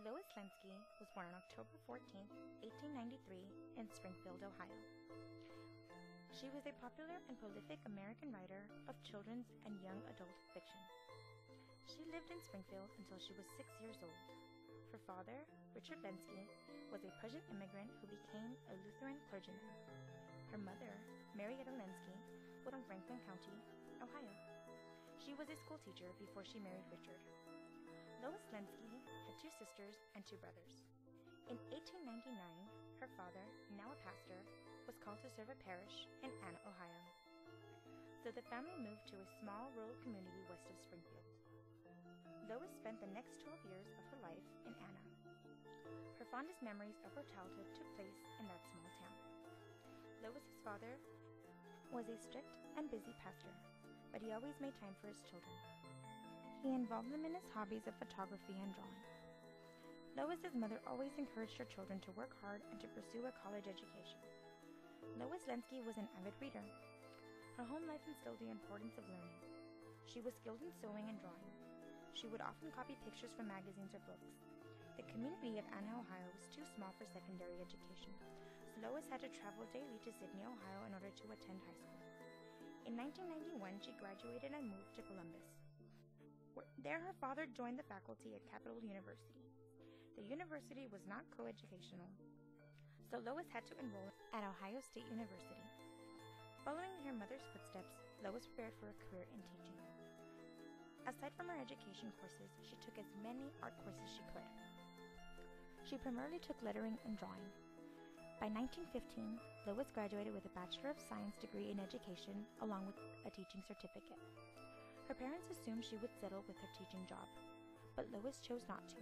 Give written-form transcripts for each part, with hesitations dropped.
Lois Lenski was born on October 14, 1893, in Springfield, Ohio. She was a popular and prolific American writer of children's and young adult fiction. She lived in Springfield until she was 6 years old. Her father, Richard Lenski, was a Prussian immigrant who became a Lutheran clergyman. Her mother, Marietta Lenski, was from Franklin County, Ohio. She was a school teacher before she married Richard. Lois Lenski had 2 sisters and 2 brothers. In 1899, her father, now a pastor, was called to serve a parish in Anna, Ohio. So the family moved to a small rural community west of Springfield. Lois spent the next 12 years of her life in Anna. Her fondest memories of her childhood took place in that small town. Lois's father was a strict and busy pastor, but he always made time for his children. He involved them in his hobbies of photography and drawing. Lois's mother always encouraged her children to work hard and to pursue a college education. Lois Lenski was an avid reader. Her home life instilled the importance of learning. She was skilled in sewing and drawing. She would often copy pictures from magazines or books. The community of Anna, Ohio was too small for secondary education, so Lois had to travel daily to Sydney, Ohio in order to attend high school. In 1991, she graduated and moved to Columbus. There, her father joined the faculty at Capital University. The university was not coeducational, so Lois had to enroll at Ohio State University. Following in her mother's footsteps, Lois prepared for a career in teaching. Aside from her education courses, she took as many art courses as she could. She primarily took lettering and drawing. By 1915, Lois graduated with a Bachelor of Science degree in education along with a teaching certificate. Her parents assumed she would settle with her teaching job, but Lois chose not to.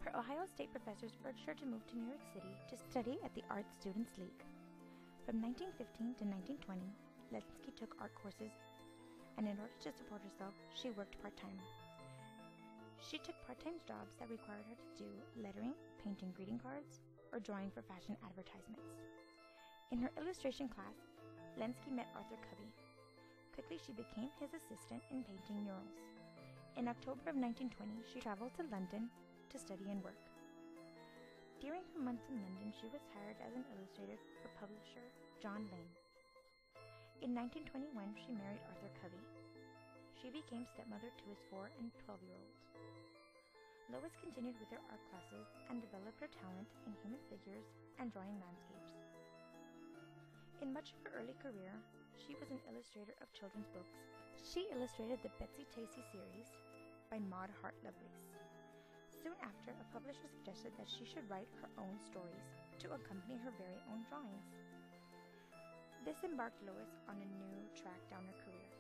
Her Ohio State professors urged her to move to New York City to study at the Art Students League. From 1915 to 1920, Lenski took art courses, and in order to support herself, she worked part-time. She took part-time jobs that required her to do lettering, painting greeting cards, or drawing for fashion advertisements. In her illustration class, Lenski met Arthur Covey. Quickly, she became his assistant in painting murals. In October of 1920, she traveled to London to study and work. During her months in London, she was hired as an illustrator for publisher John Lane. In 1921, she married Arthur Covey. She became stepmother to his 4- and 12-year-olds. Lois continued with her art classes and developed her talent in human figures and drawing landscapes. In much of her early career, she was an illustrator of children's books. She illustrated the Betsy Tacy series by Maud Hart Lovelace. Soon after, a publisher suggested that she should write her own stories to accompany her very own drawings. This embarked Lois on a new track down her career.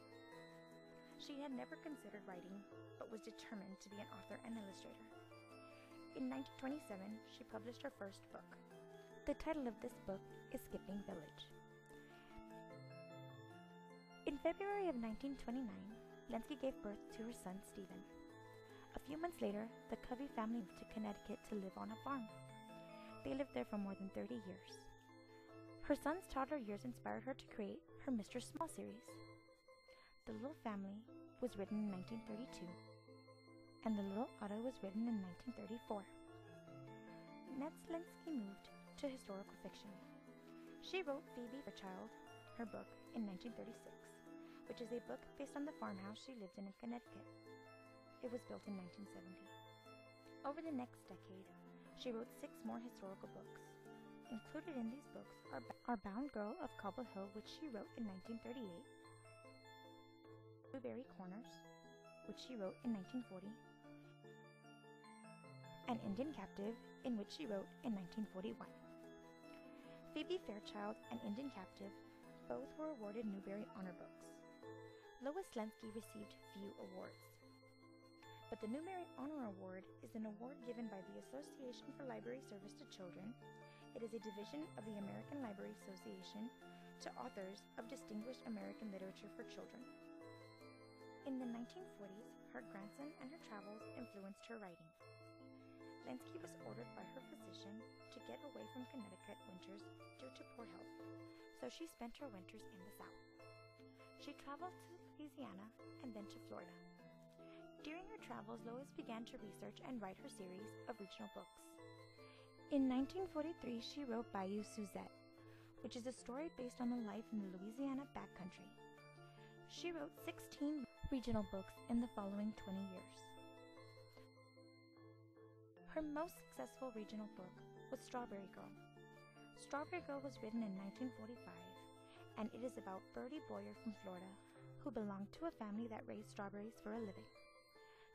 She had never considered writing, but was determined to be an author and illustrator. In 1927, she published her first book. The title of this book is Skipping Village. In February of 1929, Lenski gave birth to her son, Stephen. A few months later, the Covey family moved to Connecticut to live on a farm. They lived there for more than 30 years. Her son's toddler years inspired her to create her Mr. Small series. The Little Family was written in 1932, and The Little Otto was written in 1934. Next, Lenski moved to historical fiction. She wrote Phoebe Fairchild, her book, in 1936, which is a book based on the farmhouse she lived in Connecticut. It was built in 1970. Over the next decade, she wrote 6 more historical books. Included in these books are Bound Girl of Cobble Hill, which she wrote in 1938, Blueberry Corners, which she wrote in 1940, and Indian Captive, in which she wrote in 1941. Phoebe Fairchild and Indian Captive both were awarded Newbery Honor Books. Lois Lenski received few awards, but the Newbery Honor Award is an award given by the Association for Library Service to Children. It is a division of the American Library Association to authors of distinguished American literature for children. In the 1940s, her grandson and her travels influenced her writing. Lenski was ordered by her physician to get away from Connecticut winters due to poor health, so she spent her winters in the South. She traveled to Louisiana and then to Florida. During her travels, Lois began to research and write her series of regional books. In 1943, she wrote Bayou Suzette, which is a story based on the life in the Louisiana backcountry. She wrote 16 regional books in the following 20 years. Her most successful regional book was Strawberry Girl. Strawberry Girl was written in 1945, and it is about Bertie Boyer from Florida, who belonged to a family that raised strawberries for a living.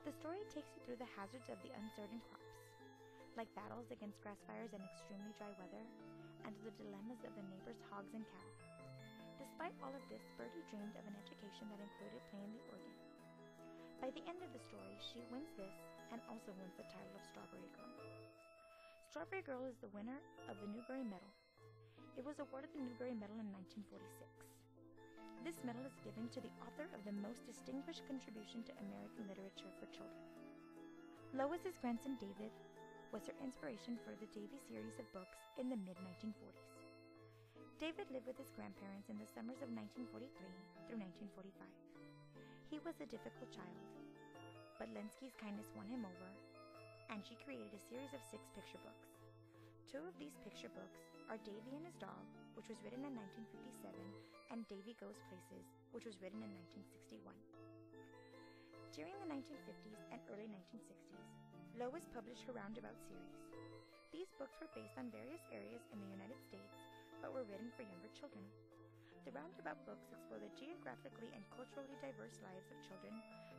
The story takes you through the hazards of the uncertain crops, like battles against grass fires and extremely dry weather, and the dilemmas of the neighbors' hogs and cattle. Despite all of this, Bertie dreamed of an education that included playing the organ. By the end of the story, she wins this and also wins the title of Strawberry Girl. Strawberry Girl is the winner of the Newbery Medal. It was awarded the Newbery Medal in 1946. This medal is given to the author of the most distinguished contribution to American literature for children. Lois's grandson David was her inspiration for the Davy series of books in the mid-1940s. David lived with his grandparents in the summers of 1943 through 1945. He was a difficult child, but Lenski's kindness won him over, and she created a series of 6 picture books. 2 of these picture books are Davy and His Dog, which was written in 1957, and Davy Goes Places, which was written in 1961. During the 1950s and early 1960s, Lois published her Roundabout series. These books were based on various areas in the United States, but were written for younger children. The Roundabout books explore the geographically and culturally diverse lives of children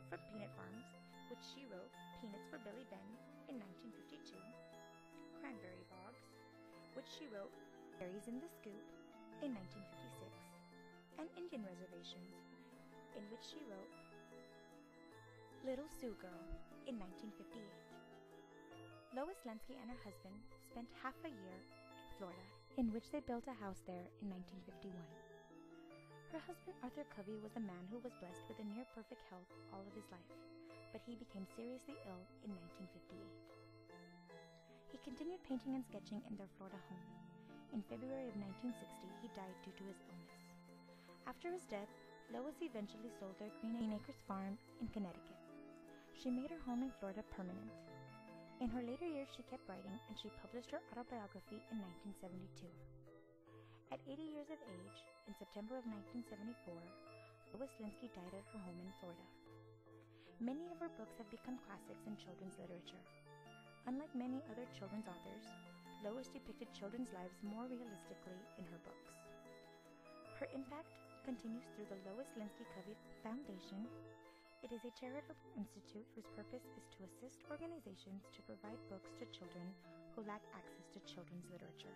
from peanut farms, which she wrote Peanuts for Billy Ben in 1952, Cranberry Bogs, which she wrote Berries in the Scoop in 1956, and Indian Reservations, in which she wrote Little Sioux Girl in 1958. Lois Lenski and her husband spent half a year in Florida, in which they built a house there in 1951. Her husband, Arthur Covey, was a man who was blessed with a near-perfect health all of his life, but he became seriously ill in 1958. He continued painting and sketching in their Florida home. In February of 1960, he died due to his illness. After his death, Lois eventually sold their Green Acres farm in Connecticut. She made her home in Florida permanent. In her later years, she kept writing, and she published her autobiography in 1972. At 80 years of age, in September of 1974, Lois Lenski died at her home in Florida. Many of her books have become classics in children's literature. Unlike many other children's authors, Lois depicted children's lives more realistically in her books. Her impact continues through the Lois Lenski-Covey Foundation. It is a charitable institute whose purpose is to assist organizations to provide books to children who lack access to children's literature.